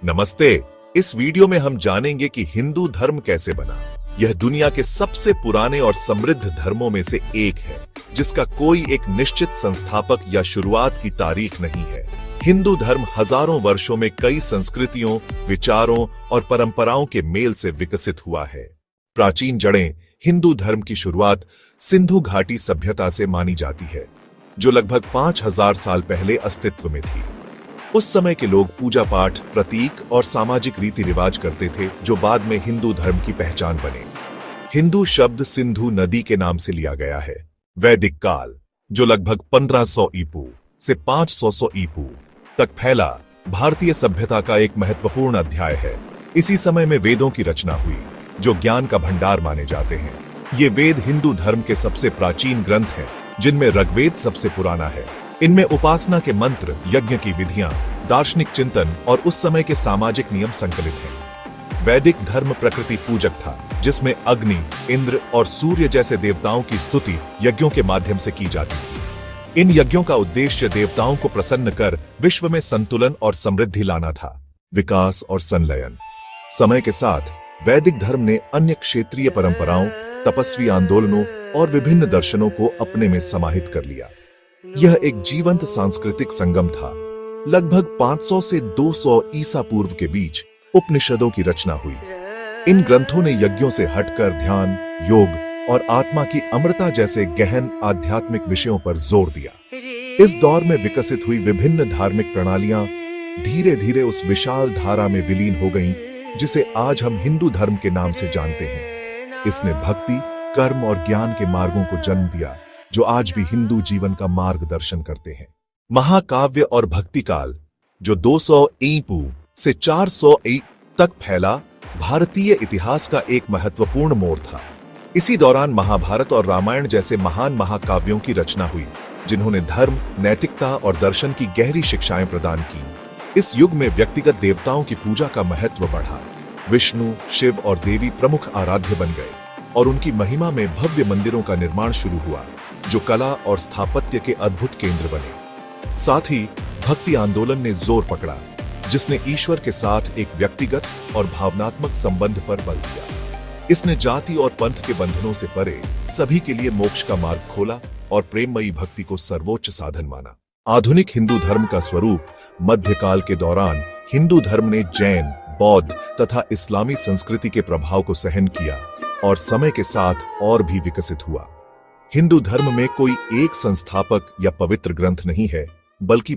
नमस्ते। इस वीडियो में हम जानेंगे कि हिंदू धर्म कैसे बना। यह दुनिया के सबसे पुराने और समृद्ध धर्मों में से एक है, जिसका कोई एक निश्चित संस्थापक या शुरुआत की तारीख नहीं है। हिंदू धर्म हजारों वर्षों में कई संस्कृतियों, विचारों और परंपराओं के मेल से विकसित हुआ है। प्राचीन जड़ें हिंदू धर्म की शुरुआत सिंधु घाटी सभ्यता से मानी जाती है, जो लगभग 5000 साल पहले अस्तित्व में थी। उस समय के लोग पूजा पाठ, प्रतीक और सामाजिक रीति रिवाज करते थे, जो बाद में हिंदू धर्म की पहचान बने। हिंदू शब्द सिंधु नदी के नाम से लिया गया है। वैदिक काल, जो लगभग 1500 ईपू से 500 ईपू तक फैला, भारतीय सभ्यता का एक महत्वपूर्ण अध्याय है। इसी समय में वेदों की रचना हुई, जो ज्ञान का भंडार माने जाते हैं। ये वेद हिंदू धर्म के सबसे प्राचीन ग्रंथ हैं, जिनमें ऋग्वेद सबसे पुराना है। इनमें उपासना के मंत्र, यज्ञ की विधियां, दार्शनिक चिंतन और उस समय के सामाजिक नियम संकलित हैं। वैदिक धर्म प्रकृति पूजक था, जिसमें अग्नि, इंद्र और सूर्य जैसे देवताओं की स्तुति यज्ञों के माध्यम से की जाती थी। इन यज्ञों का उद्देश्य देवताओं को प्रसन्न कर विश्व में संतुलन और समृद्धि लाना था। विकास और संलयन। समय के साथ वैदिक धर्म ने अन्य क्षेत्रीय परंपराओं, तपस्वी आंदोलनों और विभिन्न दर्शनों को अपने में समाहित कर लिया। यह एक जीवंत सांस्कृतिक संगम था। लगभग 500 से 200 ईसा पूर्व के बीच उपनिषदों की रचना हुई। इन ग्रंथों ने यज्ञों से हटकर ध्यान, योग और आत्मा की अमरता जैसे गहन आध्यात्मिक विषयों पर जोर दिया। इस दौर में विकसित हुई विभिन्न धार्मिक प्रणालियां धीरे धीरे उस विशाल धारा में विलीन हो गईं, जिसे आज हम हिंदू धर्म के नाम से जानते हैं। इसने भक्ति, कर्म और ज्ञान के मार्गों को जन्म दिया, जो आज भी हिंदू जीवन का मार्गदर्शन करते हैं। महाकाव्य और भक्ति काल, जो 200 ईपू से 400 ई तक फैला, भारतीय इतिहास का एक महत्वपूर्ण मोड़ था। इसी दौरान महाभारत और रामायण जैसे महान महाकाव्यों की रचना हुई, जिन्होंने धर्म, नैतिकता और दर्शन की गहरी शिक्षाएं प्रदान की। इस युग में व्यक्तिगत देवताओं की पूजा का महत्व बढ़ा। विष्णु, शिव और देवी प्रमुख आराध्य बन गए और उनकी महिमा में भव्य मंदिरों का निर्माण शुरू हुआ, जो कला और स्थापत्य के अद्भुत केंद्र बने। साथ ही भक्ति आंदोलन ने जोर पकड़ा, जिसने ईश्वर के साथ एक व्यक्तिगत और भावनात्मक संबंध पर बल दिया। इसने जाति और पंथ के बंधनों से परे सभी के लिए मोक्ष का मार्ग खोला और प्रेममयी भक्ति को सर्वोच्च साधन माना। आधुनिक हिंदू धर्म का स्वरूप। मध्यकाल के दौरान हिंदू धर्म ने जैन, बौद्ध तथा इस्लामी संस्कृति के प्रभाव को सहन किया और समय के साथ और भी विकसित हुआ। हिंदू धर्म में कोई एक संस्थापक या पवित्र ग्रंथ नहीं है, बल्कि